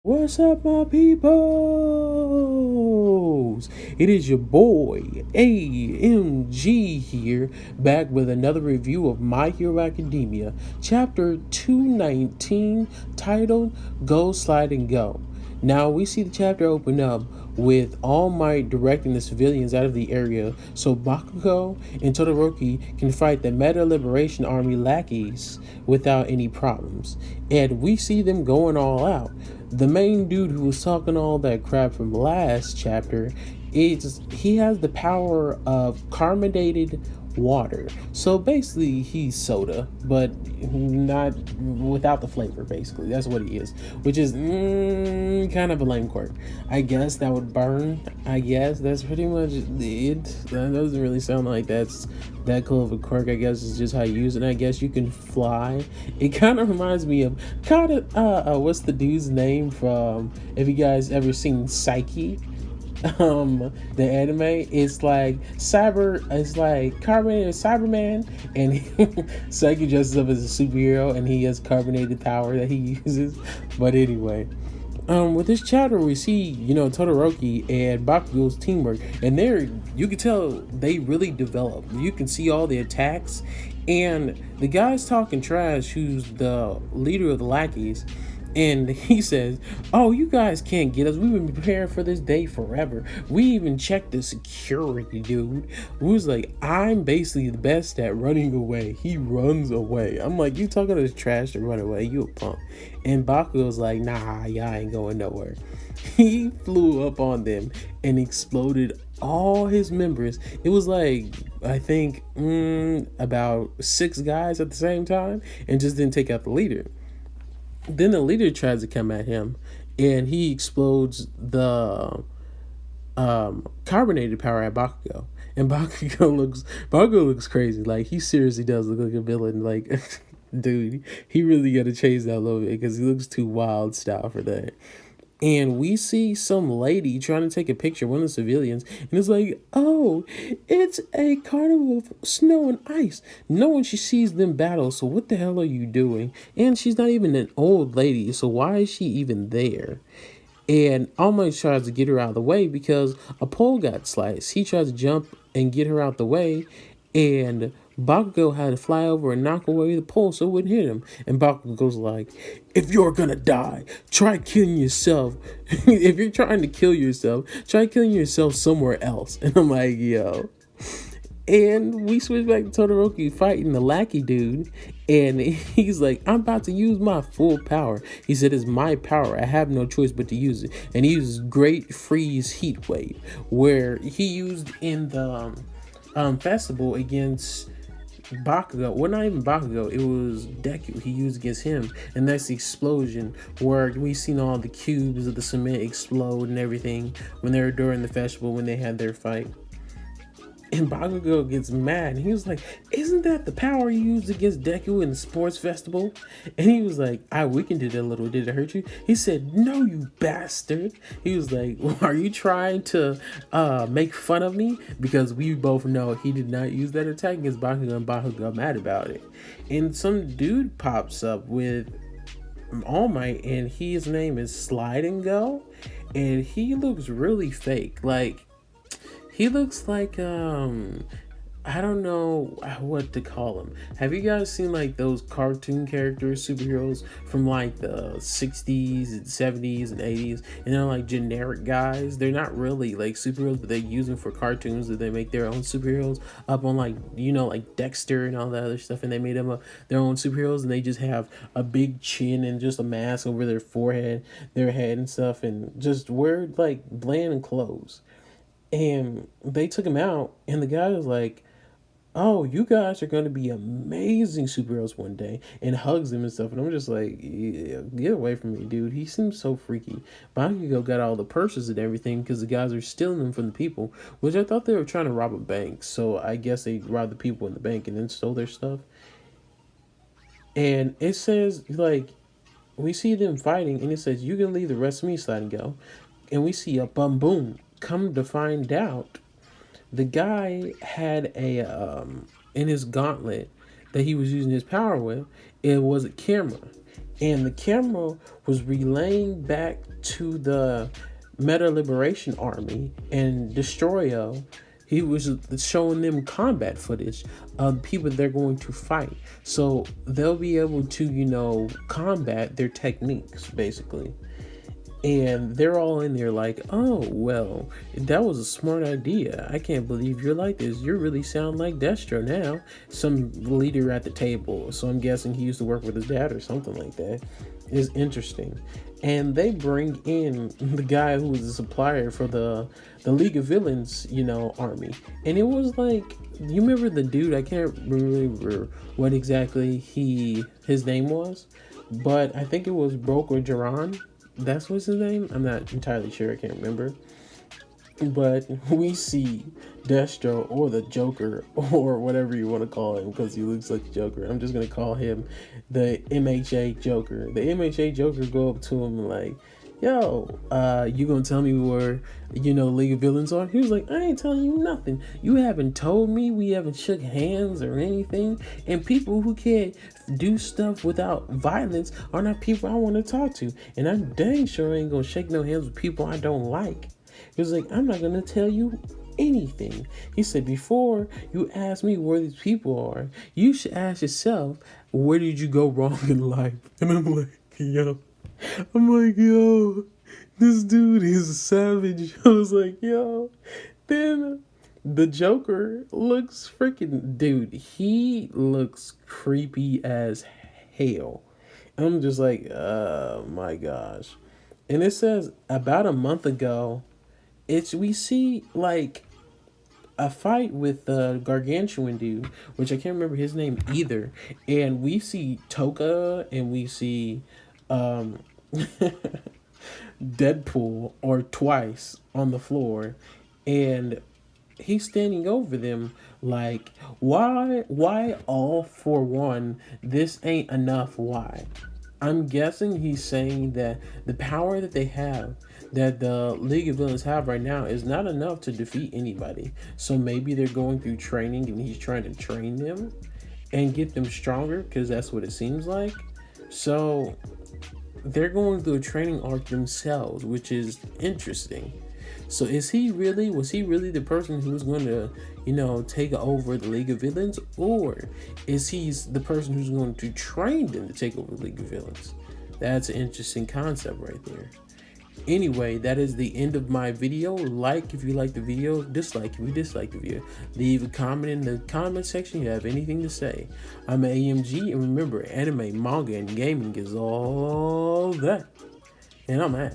What's up, my peoples? It is your boy AMG here, back with another review of My Hero Academia, chapter 219, titled Go Slide and Go. Now we see the chapter open up with All Might directing the civilians out of the area so Bakugou and Todoroki can fight the Meta Liberation Army lackeys without any problems. And we see them going all out. The main dude who was talking all that crap from last chapter, he has the power of carbonated water. So basically he's soda, but not without the flavor. Basically that's what he is, which is kind of a lame quirk. I guess that would burn. I guess that's pretty much it. That doesn't really sound like that's that cool of a quirk. I guess it's just how you use it. I guess you can fly. It kind of reminds me of what's the dude's name from, if you guys ever seen Psyche, the anime. It's like carbonated Cyberman, and Psyche dresses up as a superhero and he has carbonated power that he uses. But anyway, with this chapter we see, Todoroki and Bakugou's teamwork, and you can tell they really develop. You can see all the attacks, and the guy's talking trash who's the leader of the lackeys. And he says, "Oh, you guys can't get us. We've been preparing for this day forever. We even checked the security, dude." Who's like, "I'm basically the best at running away." He runs away. I'm like, "You talking to trash to run away? You a punk." And Bakugo's like, "Nah, y'all ain't going nowhere." He flew up on them and exploded all his members. It was like, I think, about 6 guys at the same time, and just didn't take out the leader. Then the leader tries to come at him, and he explodes the carbonated power at Bakugou. And Bakugou looks crazy. Like, he seriously does look like a villain. Like, dude, he really got to change that a little bit because he looks too wild style for that. And we see some lady trying to take a picture of one of the civilians, and it's like, "Oh, it's a carnival of snow and ice." No one she sees them battle, so what the hell are you doing? And she's not even an old lady, so why is she even there? And All Might tries to get her out of the way because a pole got sliced. He tries to jump and get her out the way, and Bakugou had to fly over and knock away the pole so it wouldn't hit him. And Bakugou's like, "If you're gonna die, try killing yourself. If you're trying to kill yourself, try killing yourself somewhere else." And I'm like, yo. And we switch back to Todoroki fighting the lackey dude, and he's like, "I'm about to use my full power." He said, "It's my power. I have no choice but to use it." And he uses Great Freeze Heat Wave, where he used in the festival against Bakugou. Well, not even Bakugou, it was Deku he used against him. And that's the explosion where we seen all the cubes of the cement explode and everything when they were during the festival, when they had their fight. And Bakugou gets mad, and he was like, "Isn't that the power you used against Deku in the sports festival?" And he was like, "I weakened it a little. Did it hurt you?" He said, "No, you bastard." He was like, "Well, are you trying to make fun of me?" Because we both know he did not use that attack against Bakugou, and Bakugou got mad about it. And some dude pops up with All Might, and his name is Slide and Go, and he looks really fake. Like, he looks like, I don't know what to call him. Have you guys seen like those cartoon characters, superheroes from like the 60s and 70s and 80s? And they're like generic guys. They're not really like superheroes, but they use them for cartoons, that they make their own superheroes up on, like, like Dexter and all that other stuff. And they made them their own superheroes, and they just have a big chin and just a mask over their forehead, their head and stuff, and just wear like bland clothes. And they took him out, and the guy was like, "Oh, you guys are going to be amazing superheroes one day," and hugs him and stuff. And I'm just like, yeah, get away from me, dude. He seems so freaky. Bakugo got all the purses and everything because the guys are stealing them from the people, which I thought they were trying to rob a bank. So I guess they robbed the people in the bank and then stole their stuff. And it says, like, we see them fighting, and it says, "You can leave the rest of me, Slide and Go." And we see a bum boom. Come to find out, the guy had a in his gauntlet that he was using his power with, it was a camera. and the camera was relaying back to the Meta Liberation Army and Destroyo. He was showing them combat footage of people they're going to fight. So they'll be able to, combat their techniques, basically. And they're all in there like, oh, well, that was a smart idea. I can't believe you're like this. You really sound like Destro now. Some leader at the table. So I'm guessing he used to work with his dad or something like that. It's interesting. And they bring in the guy who was the supplier for the League of Villains, army. And it was like, you remember the dude? I can't remember what exactly his name was. But I think it was Broke or Jaron. That's what's his name? I'm not entirely sure. I can't remember. But we see Destro or the Joker or whatever you want to call him because he looks like the Joker. I'm just going to call him the MHA Joker. The MHA Joker go up to him and like, yo, you going to tell me where, League of Villains are? He was like, I ain't telling you nothing. You haven't told me. We haven't shook hands or anything. And people who can't do stuff without violence are not people I want to talk to. And I'm dang sure I ain't going to shake no hands with people I don't like. He was like, I'm not going to tell you anything. He said, before you ask me where these people are, you should ask yourself, where did you go wrong in life? And I'm like, yo, this dude is a savage. I was like, yo. Then the Joker looks freaking, dude, he looks creepy as hell. I'm just like, oh my gosh. And it says about a month ago, we see like a fight with the gargantuan dude, which I can't remember his name either. And we see Toka and we see Deadpool or Twice on the floor, and he's standing over them like, why all for one? This ain't enough. Why? I'm guessing he's saying that the power that they have, that the League of Villains have right now, is not enough to defeat anybody. So maybe they're going through training and he's trying to train them and get them stronger, because that's what it seems like. So they're going through a training arc themselves, which is interesting. So was he really the person who was going to, take over the League of Villains? Or is he the person who's going to train them to take over the League of Villains? That's an interesting concept right there. Anyway, that is the end of my video. Like if you like the video, dislike if you dislike the video. Leave a comment in the comment section if you have anything to say. I'm AMG, and remember, anime, manga, and gaming is all that. And I'm out.